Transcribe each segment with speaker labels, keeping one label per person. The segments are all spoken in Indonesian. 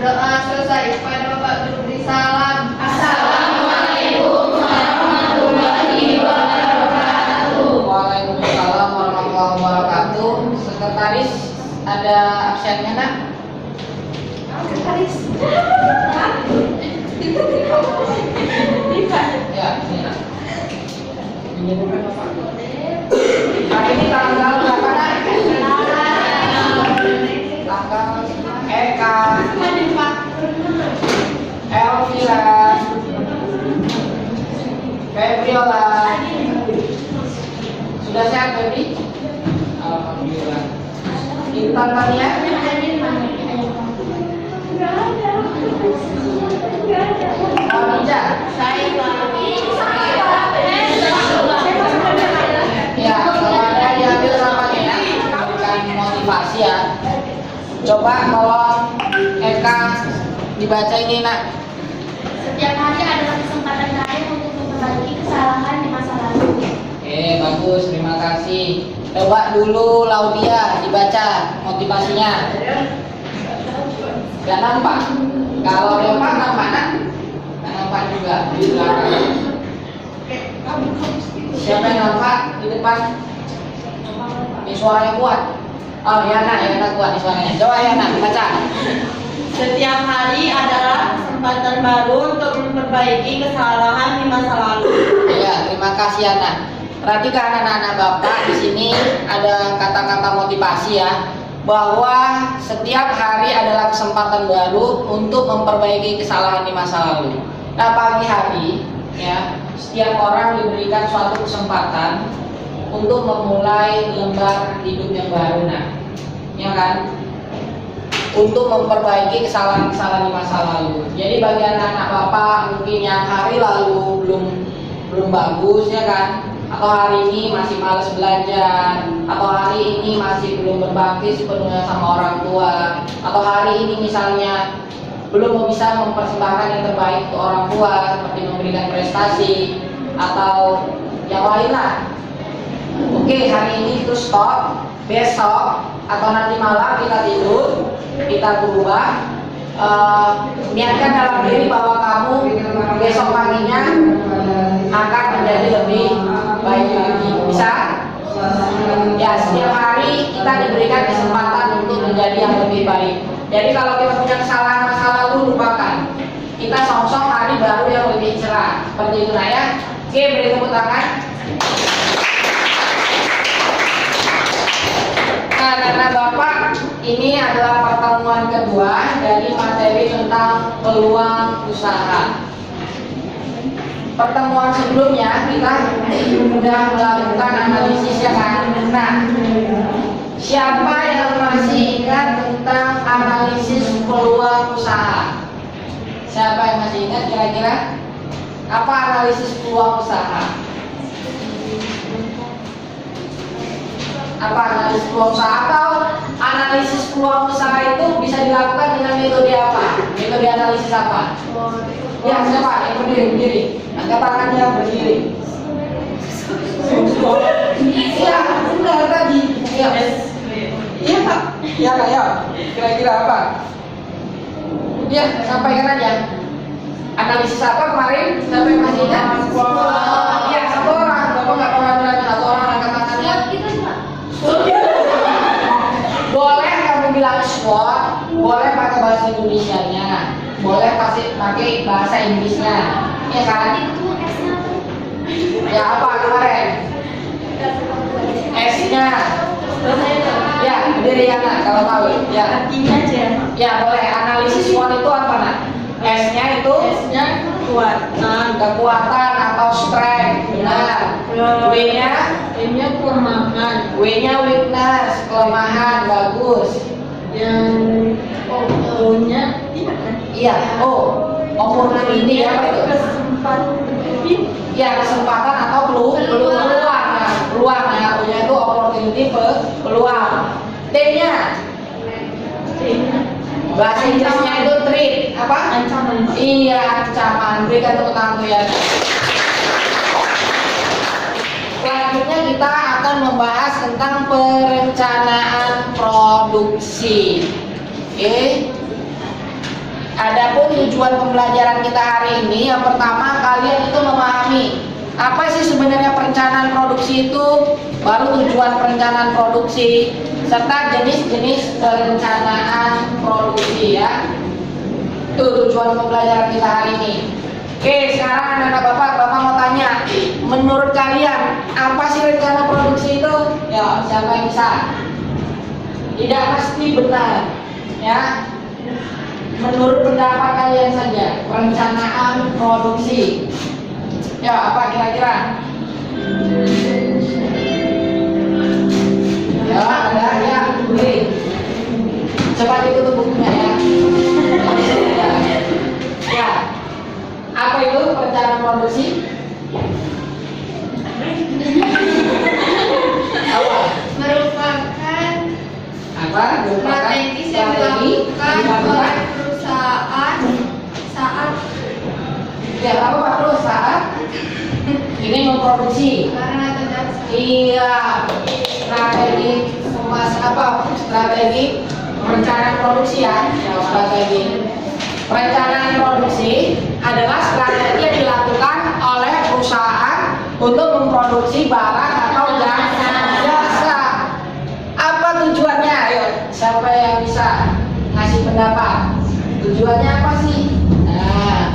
Speaker 1: Doa selesai. Kepada Bapak guru beri salam.
Speaker 2: Assalamualaikum warahmatullahi wabarakatuh.
Speaker 3: Waalaikumsalam warahmatullahi wabarakatuh. Sekretaris ada absennya nak?
Speaker 1: Sekretaris.
Speaker 3: Ya, ini nak. Ini bukan Bapak. Hari ini tanggal berapa nak? Tanggal Eka, Elvira, Febriola. Sudah sehat Febri? Alhamdulillah. Intan Tania? Khadijah? Ya, kalau ada diambil rapatnya ya, memberikan motivasi ya. Coba tolong Eka dibaca ini nak.
Speaker 2: Setiap hari adalah kesempatan kalian untuk memperbaiki kesalahan di masa lalu.
Speaker 3: Oke, bagus, terima kasih. Coba dulu Laudia dibaca motivasinya. Gak nampak? Kalau nampak nampak nak? Gak nampak juga di belakang. Siapa yang nampak di depan? Ini suaranya kuat. Oh ya nak kuat nih suaranya. Coba ya nak baca.
Speaker 1: Setiap hari adalah kesempatan baru untuk memperbaiki kesalahan di masa lalu.
Speaker 3: Ya, terima kasih anak. Perhatikan anak-anak Bapak, di sini ada kata-kata motivasi ya, bahwa setiap hari adalah kesempatan baru untuk memperbaiki kesalahan di masa lalu. Nah, pagi hari ya, setiap orang diberikan suatu kesempatan untuk memulai lembar hidup yang baru, nah, ya kan? Untuk memperbaiki kesalahan-kesalahan di masa lalu. Jadi bagi anak-anak Bapak mungkin yang hari lalu belum bagus ya kan, atau hari ini masih malas belajar, atau hari ini masih belum berbakti sepenuhnya sama orang tua, atau hari ini misalnya belum bisa mempersembahkan yang terbaik untuk orang tua seperti memberikan prestasi atau yang lain lah. Oke, hari ini itu stop. Besok atau nanti malam kita tidur, kita berubah, niatkan dalam diri bahwa kamu besok paginya akan menjadi lebih baik lagi. Bisa? Ya, setiap hari kita diberikan kesempatan untuk menjadi yang lebih baik. Jadi kalau kita punya kesalahan masa lalu, lupakan. Kita song-song hari baru yang lebih cerah. Seperti itu nah ya. Oke, beri tepuk tangan. Anak-anak Bapak, ini adalah pertemuan kedua dari materi tentang peluang usaha. Pertemuan sebelumnya kita sudah melakukan analisis ya kan. Nah, siapa yang masih ingat tentang analisis peluang usaha? Siapa yang masih ingat kira-kira? Apa analisis peluang usaha? Apa analisis peluang usaha? Atau analisis peluang usaha itu bisa dilakukan dengan metode apa? Metode analisis apa? Ya, siapa? Yang berdiri. Angkat tangannya berdiri. Iya, benar tadi. Iya, iya Pak. Iya Kak, ya. Kira-kira apa? Ya, sampaikan aja. Analisis apa kemarin? Siapa yang masih ingat? Iya, satu orang. Bapak nggak pernah bilang satu orang angkat tangannya. Boleh kamu bilang SWOT, boleh pakai bahasa Indonesianya, boleh pakai bahasa Inggrisnya, ya kan? Ya apa kemarin? S-nya, ya berdiri ya nak, kalau tahu, ya.
Speaker 1: Artinya aja.
Speaker 3: Ya boleh. Analisis SWOT itu apa nak? S-nya itu kekuatan atau strength, benar. W-nya
Speaker 1: kelemahan.
Speaker 3: W-nya weakness, kelemahan, bagus.
Speaker 1: Yang O-nya
Speaker 3: Iya, opportunity apa itu? Ya, kesempatan atau peluang ya. Peluang ya, O-nya itu opportunity, peluang. T-nya bahasa Inggrisnya itu threat, apa?
Speaker 1: ancaman.
Speaker 3: Iya, ancaman. Berikan tepuk tangan ya. Selanjutnya kita akan membahas tentang perencanaan produksi. Oke. Adapun tujuan pembelajaran kita hari ini, yang pertama kalian itu memahami apa sih sebenarnya perencanaan produksi itu, baru tujuan perencanaan produksi, serta jenis-jenis perencanaan produksi ya. Itu tujuan pembelajaran kita hari ini. Oke, sekarang anak-anak bapak mau tanya, menurut kalian apa sih rencana produksi itu? Ya, siapa yang bisa? Tidak pasti benar, ya. Menurut pendapat kalian saja, perencanaan produksi. Ya, apa kira-kira? Ya, ada ya, boleh. Coba ditutup bukunya ya. Ya. Apa itu perencanaan produksi? Apa?
Speaker 2: Merupakan
Speaker 3: Apa?
Speaker 2: strategis yang dilakukan oleh perusahaan saat
Speaker 3: Ya, apa Pak Terus saat ini memproduksi?
Speaker 2: barang atau jasa.
Speaker 3: Iya, strategi strategi perencanaan produksi ya, strategi perencanaan produksi adalah strategi yang dilakukan oleh perusahaan untuk memproduksi barang atau jasa. Apa tujuannya? Ayo, siapa yang bisa ngasih pendapat? Tujuannya apa sih? Nah,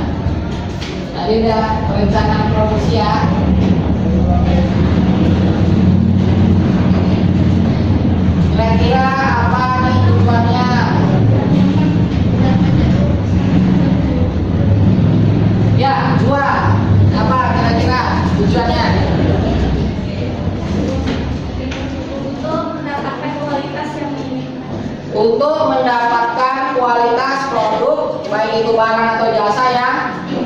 Speaker 3: tadi udah perencanaan produksi ya. Kira-kira apa nih tujuannya? Ya, jual. Apa kira-kira tujuannya?
Speaker 2: Untuk mendapatkan kualitas yang diinginkan.
Speaker 3: Untuk mendapatkan kualitas produk, baik itu barang atau jasa yang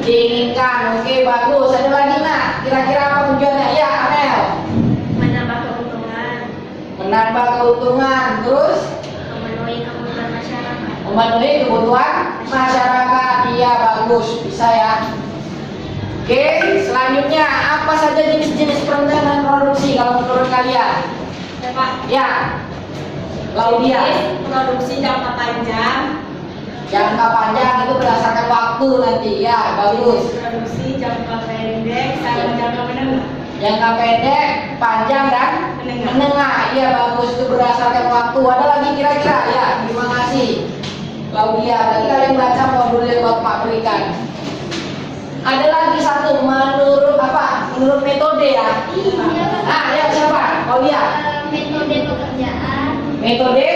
Speaker 3: diinginkan. Oke, bagus. Ada lagi nak? Kira-kira apa tujuannya? Ya, Amel.
Speaker 2: Menambah keuntungan.
Speaker 3: Menambah keuntungan. Terus
Speaker 2: Memenuhi kebutuhan masyarakat.
Speaker 3: memenuhi kebutuhan masyarakat. Iya, bagus. Bisa ya. Oke, selanjutnya apa saja jenis-jenis perencanaan produksi kalau menurut kalian?
Speaker 1: Ya Pak.
Speaker 3: Ya, Claudia.
Speaker 1: Produksi jangka panjang.
Speaker 3: Jangka panjang itu berdasarkan waktu nanti ya, bagus.
Speaker 1: Produksi jangka pendek sama jangka menengah.
Speaker 3: Jangka pendek, panjang dan menengah. Iya, bagus, itu berdasarkan waktu. Ada lagi kira-kira? Ya, terima kasih Claudia. Tadi kalian baca modul yang Bapak berikan. Ada lagi satu, menurut apa? Menurut metode ya. Ah, ya siapa? Claudia.
Speaker 2: Metode pekerjaan.
Speaker 3: Metode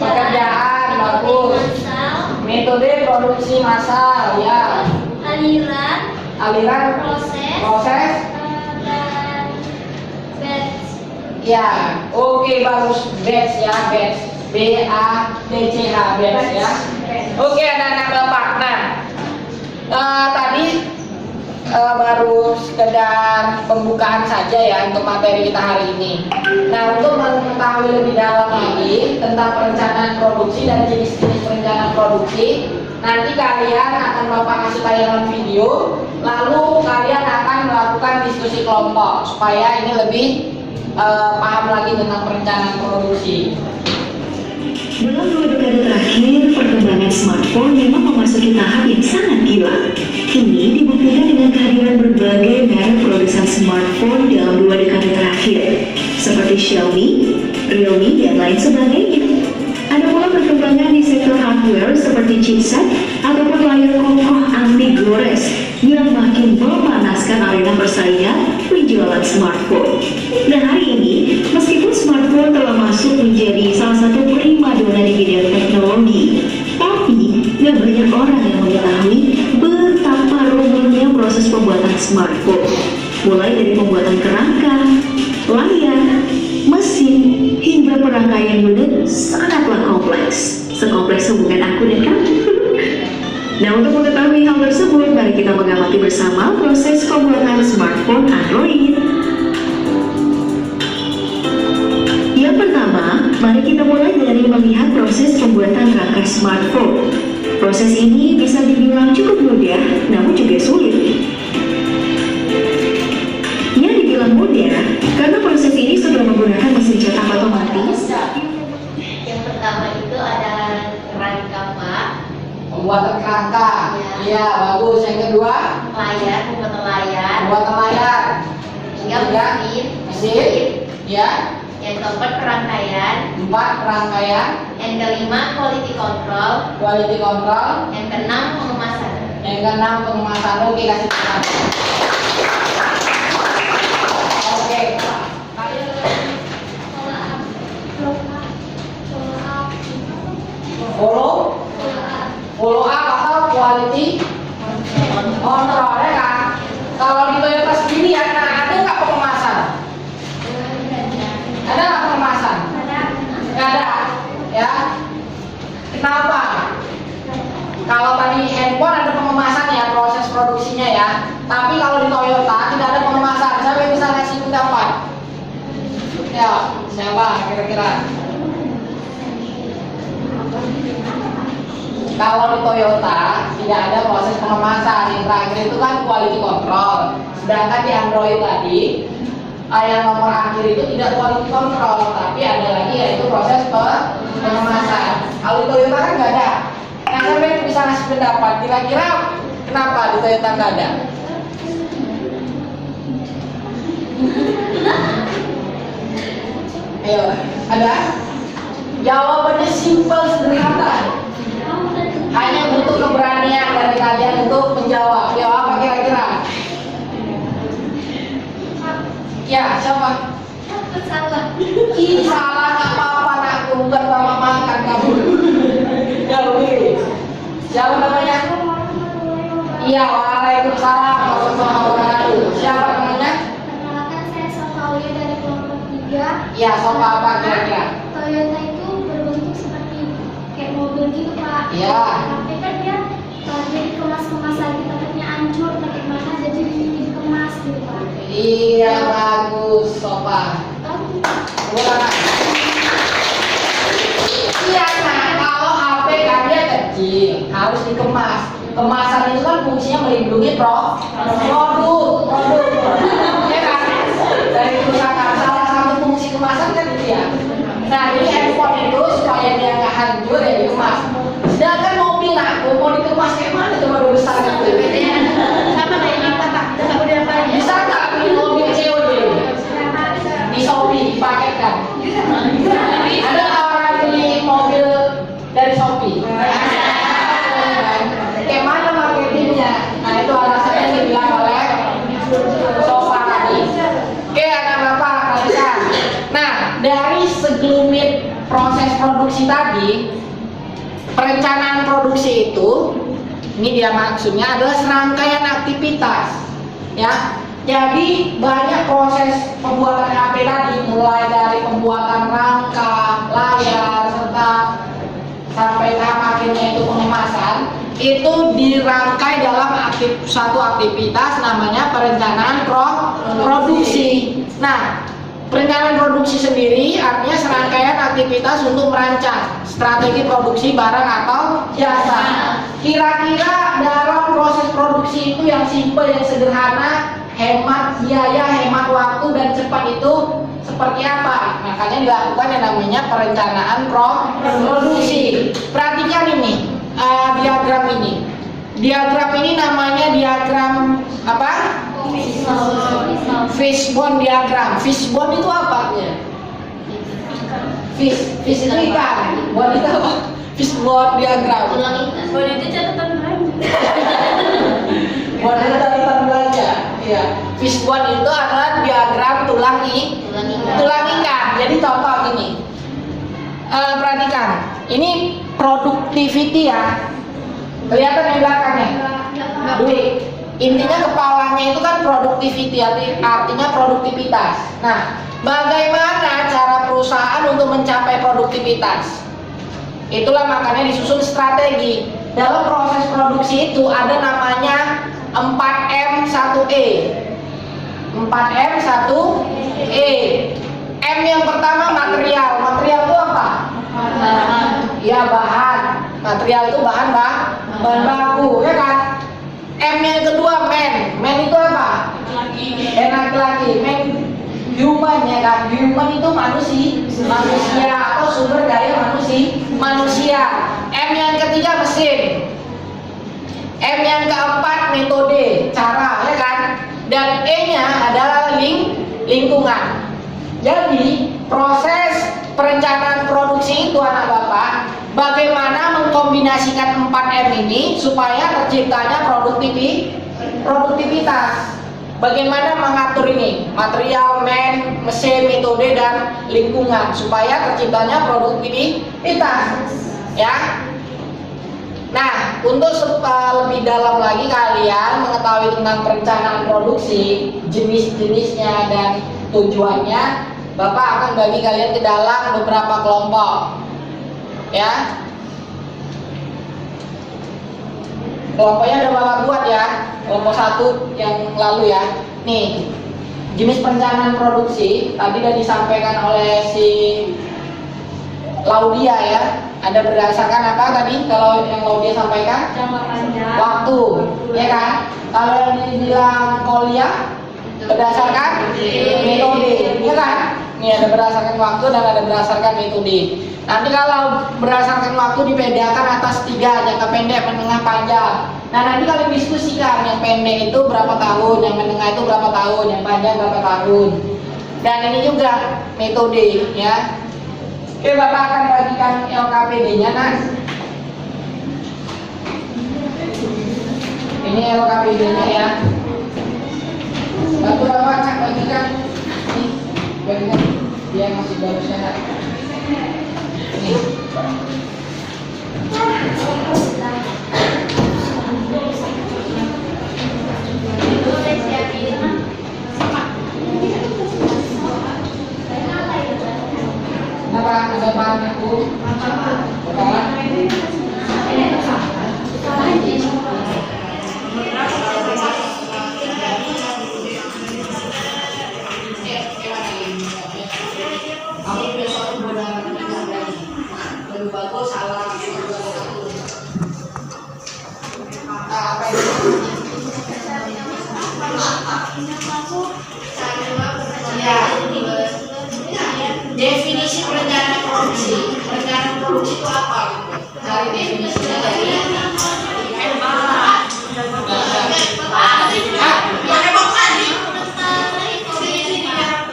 Speaker 3: pekerjaan, bagus.
Speaker 2: Massal.
Speaker 3: Metode produksi massal, ya.
Speaker 2: Aliran.
Speaker 3: Proses,
Speaker 2: Dan batch.
Speaker 3: ya. Oke, bagus. Batch ya, batch. BATCH, batch ya. Oke, anak-anak Bapak. Nah, tadi baru sekedar pembukaan saja ya untuk materi kita hari ini. Nah, untuk mengetahui lebih dalam lagi tentang perencanaan produksi dan jenis-jenis perencanaan produksi, nanti kalian akan Bapak kasih tayangan video, lalu kalian akan melakukan diskusi kelompok supaya ini lebih paham lagi tentang perencanaan produksi.
Speaker 4: Dalam 2 dekade terakhir, perkembangan smartphone memang memasuki tahap yang sangat gila. Ini dibuktikan dengan kehadiran berbagai merek produsen smartphone dalam 2 dekade terakhir, seperti Xiaomi, Realme, dan lain sebagainya. Ada pula perkembangan di sektor hardware seperti chipset ataupun layar kokoh anti gores yang makin memanaskan arena persaingan penjualan smartphone. Dan hari ini, meskipun smartphone telah masuk menjadi salah satu primadona di bidang teknologi, tapi gak banyak orang yang mengetahui betapa rumitnya proses pembuatan smartphone. Mulai dari pembuatan kerangka, layar, mesin, hingga perangkaian unit sangatlah kompleks. Sekompleks hubungan aku dan kamu. Nah, untuk mengetahui hal tersebut, mari kita mengamati bersama proses pembuatan smartphone Android. Yang pertama, mari kita mulai dari melihat proses pembuatan rangka smartphone. Proses ini bisa dibilang cukup mudah, namun juga sulit. Yang dibilang mudah, karena proses ini sudah menggunakan mesin cetak otomatis.
Speaker 2: Yang pertama itu ada kerangka Pak.
Speaker 3: pembuatan kerangka. Iya, bagus. Yang kedua,
Speaker 2: Layar, pembuatan layar.
Speaker 3: pembuatan layar.
Speaker 2: Tiga,
Speaker 3: Tiga, mesin. Ya.
Speaker 2: Yang keempat, perangkaian.
Speaker 3: 4, rangkaian.
Speaker 2: Yang kelima, quality control.
Speaker 3: Quality control.
Speaker 2: Yang keenam, pengemasan.
Speaker 3: Yang keenam, pengemasan. Oke, kasih tangan. Oke. Follow up atau quality control ya kan? Kalau di Toyota sendiri ya, nah ada nggak pengemasan? Ada nggak pengemasan? Nggak ada, ya. Kenapa? Kalau tadi handphone ada pengemasan ya, proses produksinya ya. Tapi kalau di Toyota tidak ada pengemasan. Siapa yang bisa ngasih pendapat? Ya, siapa kira-kira? Kalau di Toyota tidak ada proses pengemasan. Yang terakhir itu kan quality control. Sedangkan di Android tadi yang nomor akhir itu tidak quality control, tapi ada lagi yaitu proses pengemasan. Kalau di Toyota kan nggak ada. Nah, siapa yang bisa ngasih pendapat? Kira-kira kenapa di Toyota nggak ada? Ayo, ada? Jawabannya simpel, sederhana. Hanya butuh keberanian dari kalian untuk menjawab. Ya, apa kira-kira? Ya, siapa?
Speaker 2: Salah.
Speaker 3: Ih, salah nggak apa-apa, anakku. Bukan mama makan kamu. Ya, begini. Siapa namanya? Iya, waalaikumsalam warahmatullahi wabarakatuh. Siapa namanya?
Speaker 2: Perkenalkan, saya Sofaulia dari kelompok 3.
Speaker 3: Ya, soal apa kira-kira?
Speaker 2: Toyota itu berbentuk seperti kayak mobil gitu, Pak.
Speaker 3: Iya.
Speaker 2: Tapi kan dia jadi kemas-kemas lagi, takutnya hancur, takut mahal, jadi dikemas gitu, Pak.
Speaker 3: Iya, bagus, Sofa. Ulang. Iya, nah kalau HP kan dia kecil, harus dikemas. Kemasan itu kan fungsinya melindungi produk. Ya kan? Dari perusahaan salah satu fungsi kemasan kan itu ya. Nah, jadi handphone itu supaya dia nggak hancur ya dikemas. Sedangkan mobil aku mau dikemas kayak mana coba udah besar gitu.
Speaker 2: Sama kayak kita, Pak. Kita nggak boleh apa ya.
Speaker 3: Bisa nggak beli mobil COD di Shopee dipaketkan? Ada nggak orang beli mobil dari Shopee? Kayak mana marketingnya? Nah, itu alasannya yang dibilang oleh Sofa tadi. Oke, anak bapak kalian. Nah, dari segelumit proses produksi tadi, perencanaan produksi itu, ini dia maksudnya adalah serangkaian aktivitas, ya. Jadi banyak proses pembuatan HP tadi, mulai dari pembuatan rangka, layar, serta sampai tahap akhirnya itu pengemasan, itu dirangkai dalam satu aktivitas namanya perencanaan produksi. Nah, perencanaan produksi sendiri artinya serangkaian aktivitas untuk merancang strategi produksi barang atau jasa. Kira-kira dalam proses produksi itu yang simpel, yang sederhana, hemat biaya, hemat waktu, dan cepat itu seperti apa? Makanya dilakukan yang namanya perencanaan produksi. Perhatikan ini diagram ini. Diagram ini namanya diagram apa? Fishbone diagram. Fishbone itu apa? Fish itu ikan. Bone itu apa? Fishbone diagram.
Speaker 2: Bone itu catatan belanja.
Speaker 3: Bone itu catatan belanja. Iya. Fishbone itu adalah diagram tulang ikan. Jadi contoh gini. Perhatikan. Ini productivity ya. Kelihatan di belakangnya. Duit. Intinya kepalanya itu kan productivity, artinya produktivitas. Nah, bagaimana cara perusahaan untuk mencapai produktivitas? Itulah makanya disusun strategi. Dalam proses produksi itu ada namanya 4M 1E. 4M 1E. M yang pertama material. Material itu apa? Ya, bahan. Material itu bahan baku, ya kan? M yang kedua man. Man itu apa? Laki-laki. Man human, ya kan? Human itu manusia atau sumber daya manusia. M yang ketiga mesin. metode, cara, ya kan? Dan E-nya adalah lingkungan. Jadi proses perencanaan produksi itu anak bapak, bagaimana mengkombinasikan 4M ini supaya terciptanya produktivitas. Bagaimana mengatur ini, material, mesin, metode, dan lingkungan supaya terciptanya produktivitas, ya. Nah, untuk lebih dalam lagi kalian mengetahui tentang perencanaan produksi, jenis-jenisnya dan tujuannya, Bapak akan bagi kalian ke dalam beberapa kelompok, ya. Kelompoknya udah Bapak buat ya, kelompok 1 yang lalu ya. Nih, jenis perencanaan produksi tadi sudah disampaikan oleh si Laudia ya. Ada berdasarkan apa tadi kalau yang Laudia sampaikan?
Speaker 1: Jangka panjang.
Speaker 3: Waktu, ya kan? Kalau yang dibilang Kolia berdasarkan metode, ya kan? Ini ada berdasarkan waktu dan ada berdasarkan metode. Nanti kalau berdasarkan waktu dibedakan atas 3, jangka pendek, menengah, panjang. Nah nanti kalian diskusikan yang pendek itu berapa tahun, yang menengah itu berapa tahun, yang panjang berapa tahun. Dan ini juga metode, ya. Oke, Bapak akan bagikan LKPD-nya, Nas. Ini LKPD-nya ya. Bantu Bapak Nak bagikan. Nih, bagikan. Dia masih baru sehat. Nih. Apa ada bahan aku? Bapak? Aku besok benar lebih bagus salah apa itu? Ya. Definisi perencanaan produksi. Perencanaan produksi itu apa? Dari definisinya dari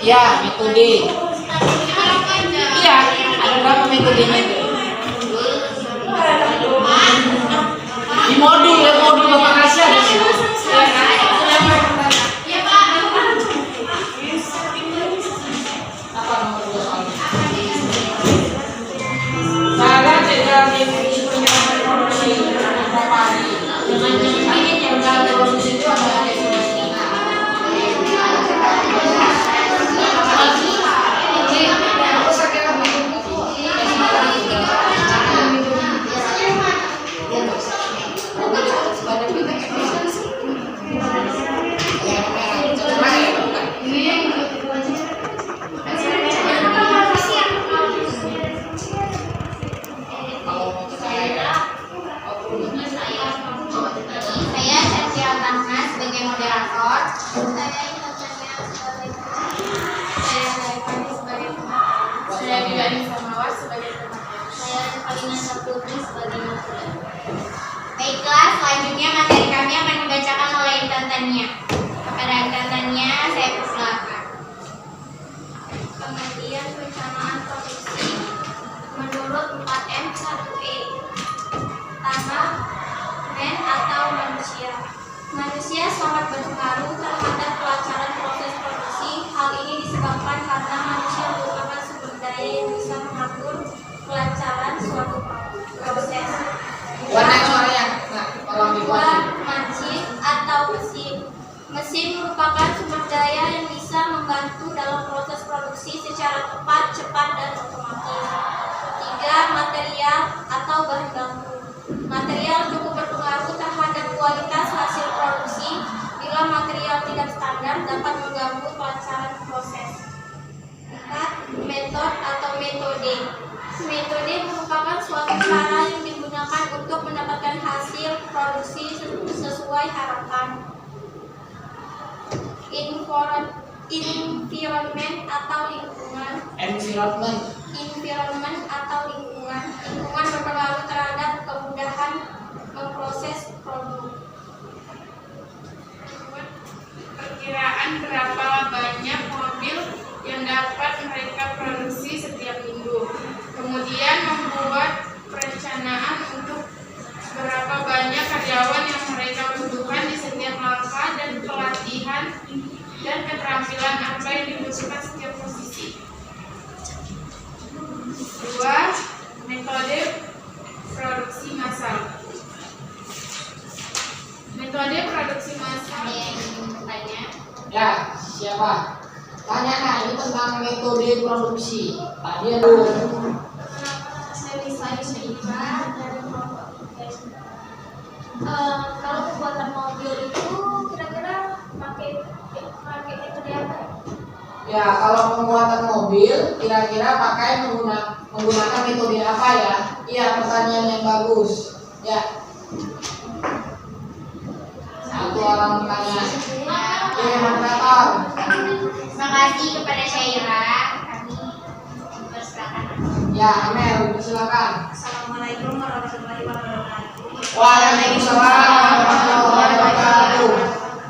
Speaker 3: ya, metode. Iya, ada berapa metodenya itu? Di modul ya, modul Bapak kasih ada sih. Apa nomor 2 soalnya? Saya cek definisi perencanaan produksi berapa hari? Perencanaan produksi itu ada definisinya.
Speaker 2: Baiklah, selanjutnya materi kami akan dibacakan oleh intantannya. Kepada intantannya saya persilakan. Pengertian perencanaan produksi menurut 4M 1E. Pertama, men atau manusia. Manusia sangat berpengaruh terhadap kelancaran proses produksi. Hal ini disebabkan karena manusia merupakan sumber daya yang bisa mengatur kelancaran suatu proses.
Speaker 3: Warna suaranya, tolong
Speaker 2: Kedua,
Speaker 3: dibuat.
Speaker 2: mesin atau mesin. Mesin merupakan sumber daya yang bisa membantu dalam proses produksi secara tepat, cepat, dan otomatis. Ketiga, material atau bahan baku. Material cukup berpengaruh terhadap kualitas hasil produksi. Bila material tidak standar dapat mengganggu kelancaran proses. 4. Metode atau metode. Metode merupakan suatu cara yang digunakan untuk mendapatkan hasil produksi sesuai harapan. Environment atau lingkungan. Environment atau lingkungan. Lingkungan berpengaruh terhadap kemudahan memproses produk.
Speaker 5: berapa banyak mobil yang dapat mereka produksi setiap minggu. Kemudian membuat perencanaan untuk berapa banyak karyawan yang mereka butuhkan di setiap langkah dan pelatihan dan keterampilan apa yang dibutuhkan setiap posisi. 2. Metode produksi massal. Metode produksi massal yang bertanya.
Speaker 3: Ya, siapa? Tanya nah, ini tentang metode produksi. Tadi ada.
Speaker 2: Kalau pembuatan mobil itu kira-kira pakai metode apa ya?
Speaker 3: Ya, kalau pembuatan mobil kira-kira menggunakan metode apa ya? Iya, pertanyaan yang bagus. Ya. Satu orang bertanya. Oke, moderator.
Speaker 2: Terima kasih kepada Syaira. Kami persilakan.
Speaker 3: Ya, Amel, silakan.
Speaker 2: Assalamualaikum warahmatullahi wabarakatuh.
Speaker 3: Waalaikumsalam warahmatullahi wabarakatuh.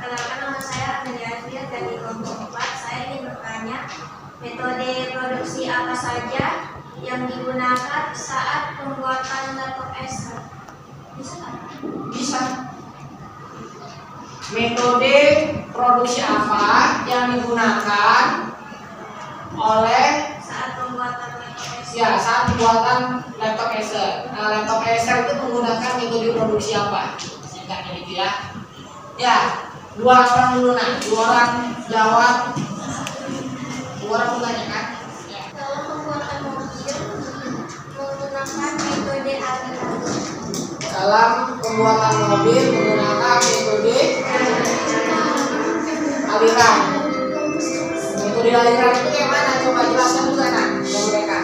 Speaker 2: Perkenalkan, nama saya Amelia Azria dari kelompok 4. Saya ingin bertanya, metode produksi apa saja yang digunakan saat pembuatan laptop Acer? Bisa nggak?
Speaker 3: Bisa. Metode produksi apa yang digunakan oleh
Speaker 2: Saat pembuatan laptop Acer.
Speaker 3: ya saat pembuatan laptop Acer. Nah, laptop Acer itu menggunakan metode produksi apa? Singkatnya gitu ya. Ya, dua orang dulu nah, dua orang jawab, dua orang menanyakan. Ya.
Speaker 2: Kalau pembuatan mobil menggunakan metode aliran.
Speaker 3: Dalam pembuatan mobil menggunakan metode aliran. Metode aliran itu kayak mana? Coba jelaskan juga nah, buat mereka.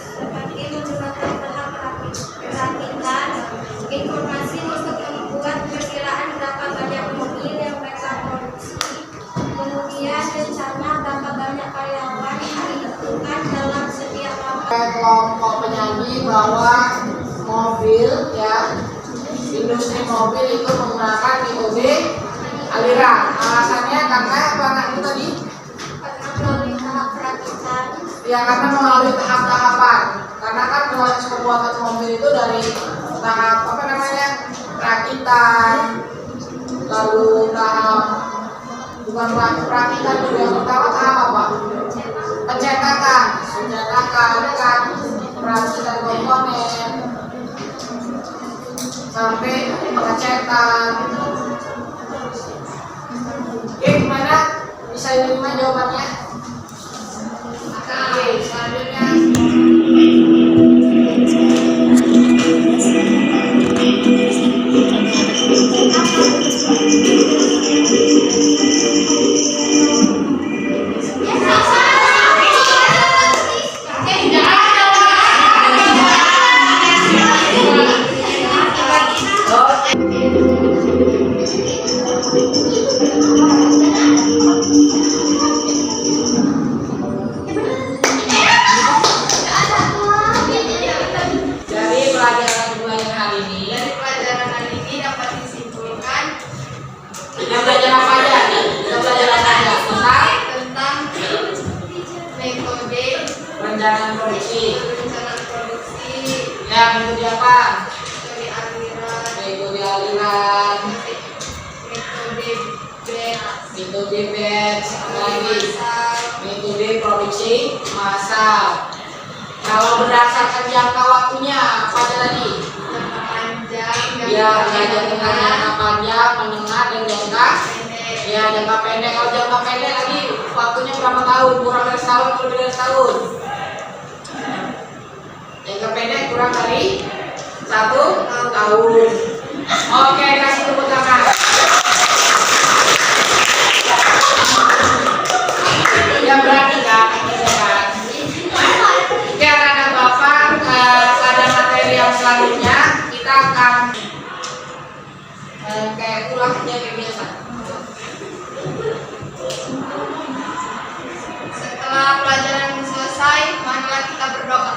Speaker 2: Seperti menggunakan tahap perakitan informasi untuk membuat perkiraan berapa banyak mobil yang mereka produksi, kemudian rencana berapa banyak karyawan yang dibutuhkan dalam setiap langkah.
Speaker 3: Kelompok penyanyi bahwa mobil ya, industri mobil itu menggunakan metode aliran. Alasannya karena apa itu tadi?
Speaker 2: Karena melalui tahap perakitan.
Speaker 3: Ya, karena melalui tahap-tahapan. Karena kan proses pembuatan mobil itu dari tahap apa namanya, perakitan, lalu tahap bukan perakitan dulu, yang pertama tahap apa? Pencetakan kan, perakitan komponen sampai pengecetan. Oke, gimana? Bisa diterima jawabannya? Oke, selanjutnya. Dari pelajaran hari ini
Speaker 5: dapat disimpulkan
Speaker 3: kita belajar apa aja? Kita belajar apa aja?
Speaker 5: tentang metode
Speaker 3: Perencanaan produksi.
Speaker 5: produksi,
Speaker 3: Ya, metode apa?
Speaker 5: metode aliran,
Speaker 3: Metode aliran,
Speaker 5: metode batch,
Speaker 3: metode batch, apa lagi?
Speaker 5: massal,
Speaker 3: Metode produksi massal. Kalau berdasarkan jangka waktunya, apa aja tadi?
Speaker 5: jangka panjang,
Speaker 3: Ya, jangka panjang, menengah, dan jangka
Speaker 5: pendek.
Speaker 3: ya jangka pendek. Kalau jangka pendek tadi waktunya berapa tahun? Kurang dari setahun atau lebih dari setahun? Jangka pendek kurang dari 1 tahun. Oke, kasih tepuk tangan. Ya berarti kan, ya kan? Oke, anak-anak Bapak, pada materi yang selanjutnya kita akan kayak ulangnya kayak biasa.
Speaker 5: Setelah pelajaran selesai, marilah kita berdoa.